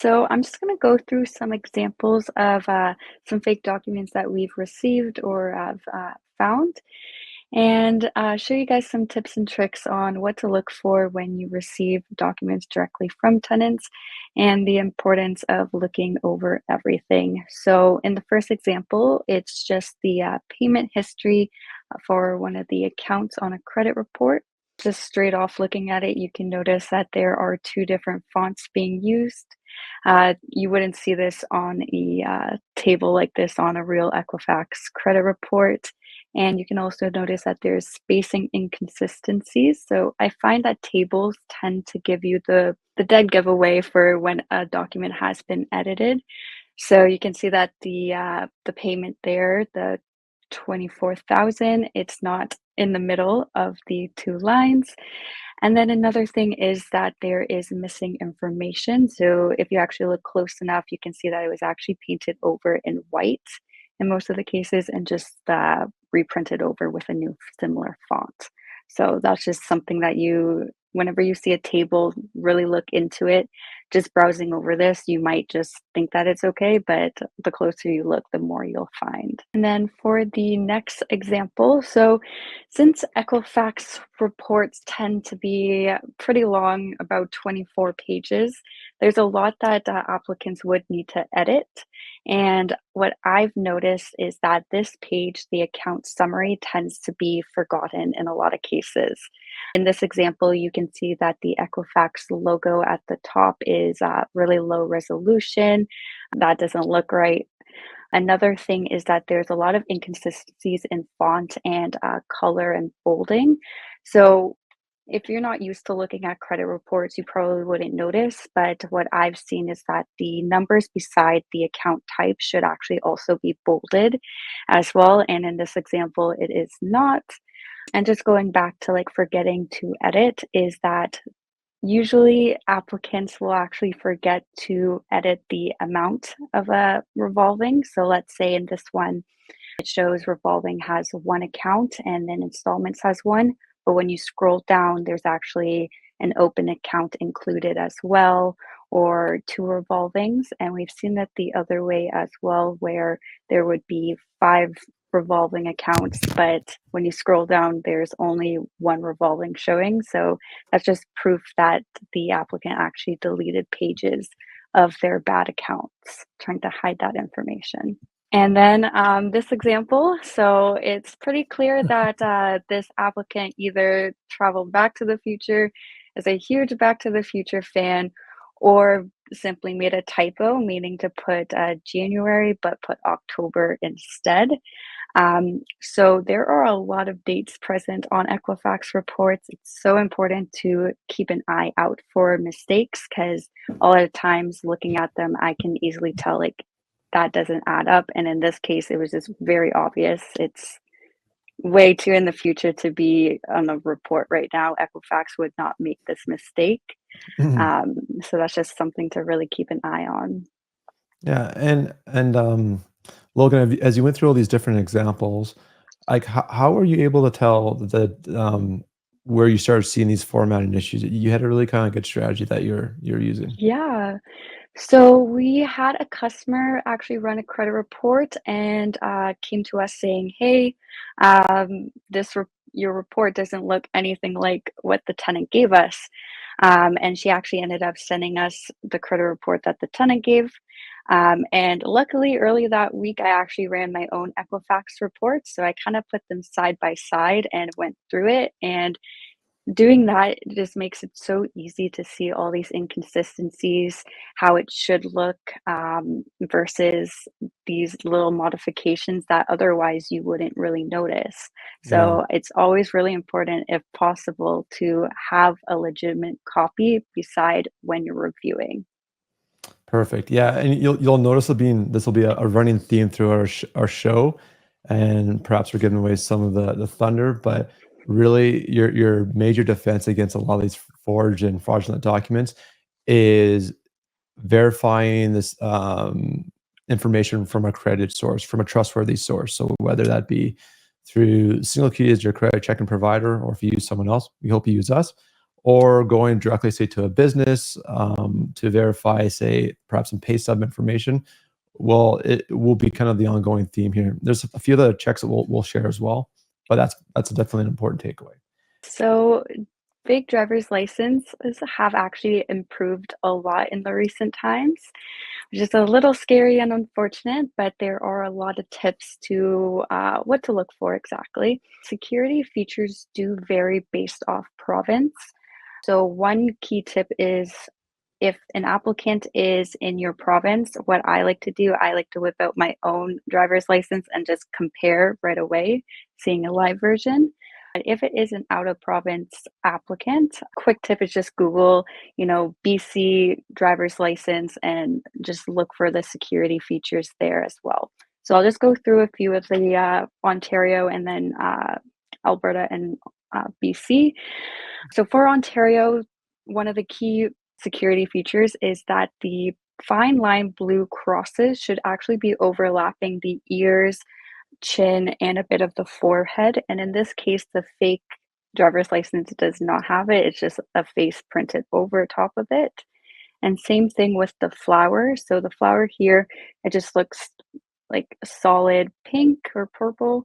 So I'm just going to go through some examples of some fake documents that we've received or have found, and show you guys some tips and tricks on what to look for when you receive documents directly from tenants and the importance of looking over everything. So in the first example, it's just the payment history for one of the accounts on a credit report. Just straight off looking at it, you can notice that there are two different fonts being used. You wouldn't see this on a table like this on a real Equifax credit report. And you can also notice that there's spacing inconsistencies. So I find that tables tend to give you the dead giveaway for when a document has been edited. So you can see that the payment there, the 24,000, it's not in the middle of the two lines. And then another thing is that there is missing information. So if you actually look close enough, you can see that it was actually painted over in white in most of the cases and just reprinted over with a new similar font. So that's just something that whenever you see a table, really look into it. Just browsing over this, you might just think that it's okay, but the closer you look, the more you'll find. And then for the next example, so since Equifax reports tend to be pretty long, about 24 pages, there's a lot that applicants would need to edit. And what I've noticed is that this page, the account summary, tends to be forgotten in a lot of cases. In this example, you can see that the Equifax logo at the top is really low resolution. That doesn't look right. Another thing is that there's a lot of inconsistencies in font and color and bolding. So if you're not used to looking at credit reports, you probably wouldn't notice. But what I've seen is that the numbers beside the account type should actually also be bolded as well. And in this example, it is not. And just going back to like forgetting to edit is that usually applicants will actually forget to edit the amount of a revolving. So let's say in this one, it shows revolving has one account and then installments has one. But when you scroll down, there's actually an open account included as well, or two revolvings. And we've seen that the other way as well, where there would be five revolving accounts, but when you scroll down, there's only one revolving showing. So that's just proof that the applicant actually deleted pages of their bad accounts, trying to hide that information. And then this example, so it's pretty clear that this applicant either traveled back to the future, is a huge Back to the Future fan, or simply made a typo, meaning to put January but put October instead. So there are a lot of dates present on Equifax reports. It's so important to keep an eye out for mistakes because a lot of times looking at them, I can easily tell like that doesn't add up. And in this case, it was just very obvious. It's way too in the future to be on a report right now. Equifax would not make this mistake. So that's just something to really keep an eye on. Yeah, and Logan, as you went through all these different examples, like how were you able to tell that where you started seeing these formatting issues? You had a really kind of good strategy that you're using. Yeah. So we had a customer actually run a credit report and came to us saying, "Hey, your report doesn't look anything like what the tenant gave us." And she actually ended up sending us the credit report that the tenant gave. And luckily, early that week, I actually ran my own Equifax report. So I kind of put them side by side and went through it. And doing that just makes it so easy to see all these inconsistencies, how it should look, versus these little modifications that otherwise you wouldn't really notice. Yeah. So it's always really important, if possible, to have a legitimate copy beside when you're reviewing. Perfect. Yeah, and you'll notice this will be a running theme through our show, and perhaps we're giving away some of the thunder, but really your major defense against a lot of these forged and fraudulent documents is verifying this information from a credited source, from a trustworthy source. So whether that be through SingleKey as your credit checking provider, or if you use someone else, we hope you use us, or going directly, say, to a business to verify, say, perhaps some pay stub information. Well, it will be kind of the ongoing theme here. There's a few other checks that we'll share as well, but that's definitely an important takeaway. So, fake driver's licenses have actually improved a lot in the recent times, which is a little scary and unfortunate, but there are a lot of tips to what to look for exactly. Security features do vary based off province. So, one key tip is if an applicant is in your province, what I like to do, I like to whip out my own driver's license and just compare right away, seeing a live version. But if it is an out of province applicant, quick tip is just Google, BC driver's license and just look for the security features there as well. So I'll just go through a few of the Ontario and then Alberta and BC. So for Ontario, one of the key security features is that the fine line blue crosses should actually be overlapping the ears, chin, and a bit of the forehead. And in this case, the fake driver's license does not have it. It's just a face printed over top of it. And same thing with the flower. So the flower here, it just looks like solid pink or purple,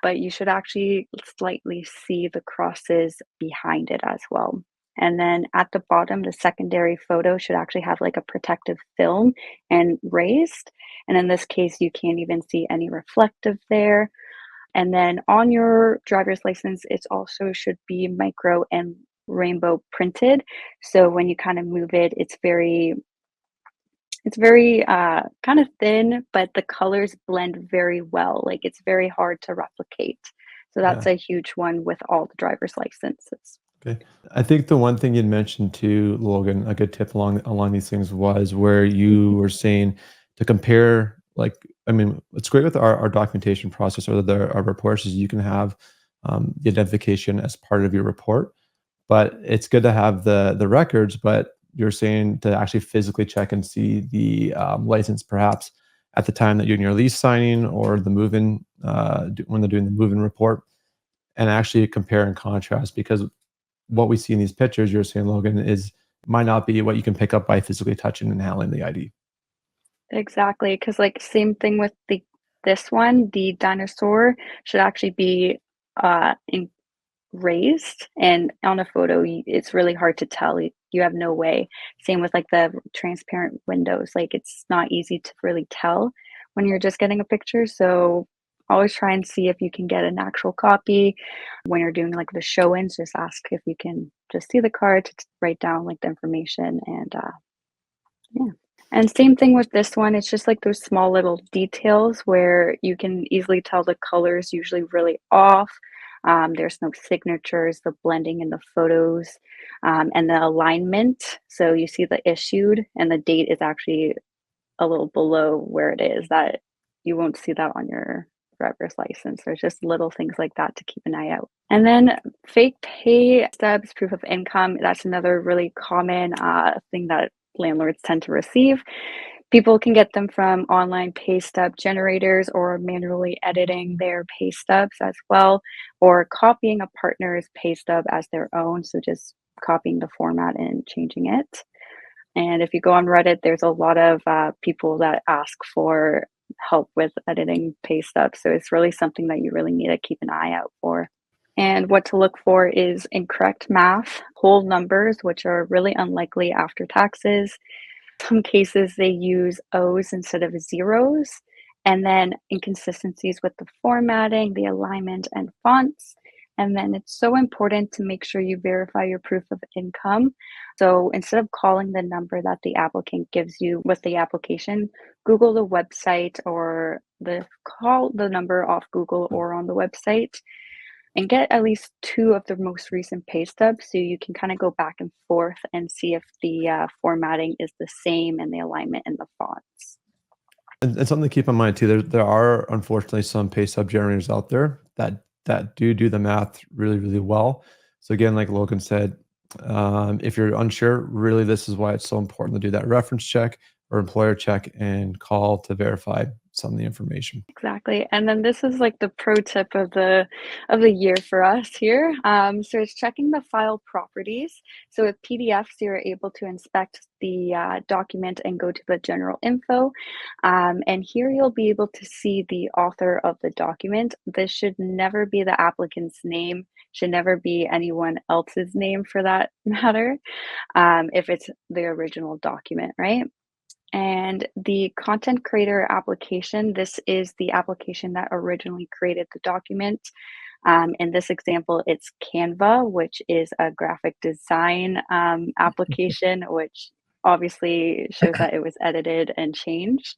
but you should actually slightly see the crosses behind it as well. And then at the bottom, the secondary photo should actually have like a protective film and raised. And in this case, you can't even see any reflective there. And then on your driver's license, it also should be micro and rainbow printed. So when you kind of move it, it's very kind of thin, but the colors blend very well. Like it's very hard to replicate. So that's Yeah. a huge one with all the driver's licenses. Okay. I think the one thing you'd mentioned too, Logan, a good tip along these things was where you Mhm. were saying to compare, like, I mean, it's great with our documentation process or our reports is you can have the identification as part of your report, but it's good to have the records. But you're saying to actually physically check and see the license, perhaps at the time that you're in your lease signing or the move-in when they're doing the move-in report, and actually compare and contrast because what we see in these pictures, you're saying, Logan, is might not be what you can pick up by physically touching and handling the ID. Exactly, because like same thing with this one, the dinosaur should actually be in raised, and on a photo, it's really hard to tell. You have no way. Same with like the transparent windows. Like it's not easy to really tell when you're just getting a picture. So always try and see if you can get an actual copy. When you're doing like the show-ins, just ask if you can just see the card to write down like the information and yeah. And same thing with this one, it's just like those small little details where you can easily tell the color is usually really off. There's no signatures, the blending in the photos, and the alignment. So you see the issued and the date is actually a little below where it is that you won't see that on your driver's license. There's just little things like that to keep an eye out. And then fake pay stubs, proof of income, that's another really common thing that landlords tend to receive. People can get them from online pay stub generators or manually editing their pay stubs as well, or copying a partner's pay stub as their own. So just copying the format and changing it. And if you go on Reddit, there's a lot of people that ask for help with editing pay stubs. So it's really something that you really need to keep an eye out for. And what to look for is incorrect math, whole numbers, which are really unlikely after taxes. Some cases they use O's instead of zeros, and then inconsistencies with the formatting, the alignment, and fonts. And then it's so important to make sure you verify your proof of income. So instead of calling the number that the applicant gives you with the application, Google the website or call the number off Google or on the website and get at least two of the most recent pay stubs so you can kind of go back and forth and see if the formatting is the same and the alignment and the fonts. And something to keep in mind too, there are unfortunately some pay stub generators out there that do the math really well. So again, like Logan said, if you're unsure, really this is why it's so important to do that reference check or employer check and call to verify some of the information. Exactly. And then this is like the pro tip of the year for us here. So it's checking the file properties. So with PDFs, you're able to inspect the document and go to the general info. And here you'll be able to see the author of the document. This should never be the applicant's name, should never be anyone else's name for that matter, if it's the original document, right? And the content creator application, this is the application that originally created the document. In this example, it's Canva, which is a graphic design application, which obviously shows that it was edited and changed.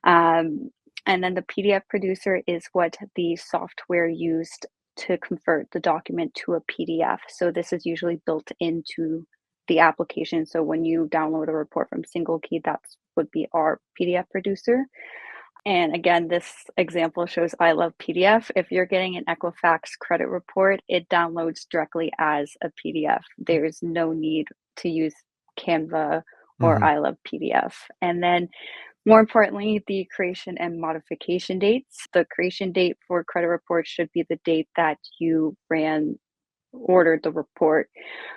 Um, and then the PDF producer is what the software used to convert the document to a PDF. So this is usually built into the application. So when you download a report from SingleKey, that's would be our PDF producer. And again, this example shows I love PDF. If you're getting an Equifax credit report, it downloads directly as a PDF. There's no need to use Canva or Hmm. I love PDF. And then more importantly, the creation and modification dates. The creation date for credit reports should be the date that you ordered the report.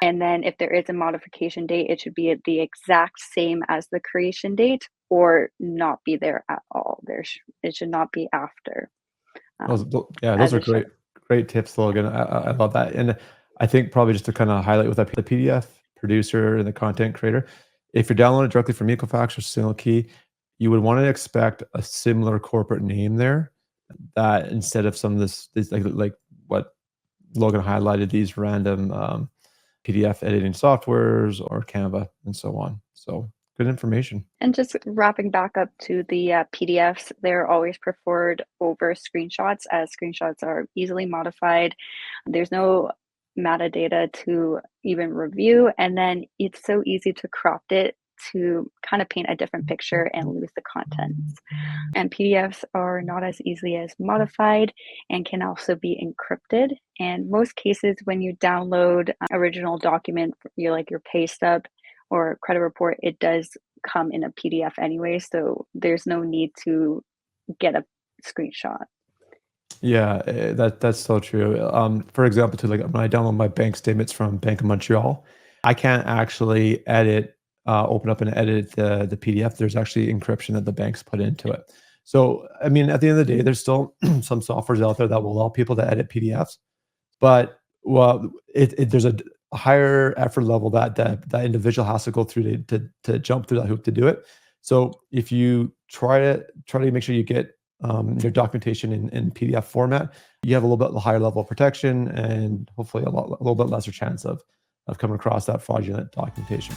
And then if there is a modification date, it should be at the exact same as the creation date or not be there at all. It should not be after, Yeah, those as are it should. great tips, Logan. I love that. And I think probably just to kind of highlight with the PDF producer and the content creator, if you're downloading directly from Equifax or SingleKey, you would want to expect a similar corporate name there. That instead of some of this like what Logan highlighted, these random PDF editing softwares or Canva and so on. So good information. And just wrapping back up to the PDFs, they're always preferred over screenshots as screenshots are easily modified. There's no metadata to even review. And then it's so easy to crop it to kind of paint a different picture and lose the contents. And PDFs are not as easily as modified and can also be encrypted. And most cases, when you download original document, like your pay stub or credit report, it does come in a PDF anyway, so there's no need to get a screenshot. Yeah, that's so true. For example, too, like when I download my bank statements from Bank of Montreal, I can't actually open up and edit the PDF. There's actually encryption that the banks put into it. So, I mean, at the end of the day, there's still some softwares out there that will allow people to edit PDFs, but well, there's a higher effort level that individual has to go through to jump through that hoop to do it. So if you try to make sure you get your documentation in PDF format, you have a little bit higher level of protection and hopefully a little bit lesser chance of coming across that fraudulent documentation.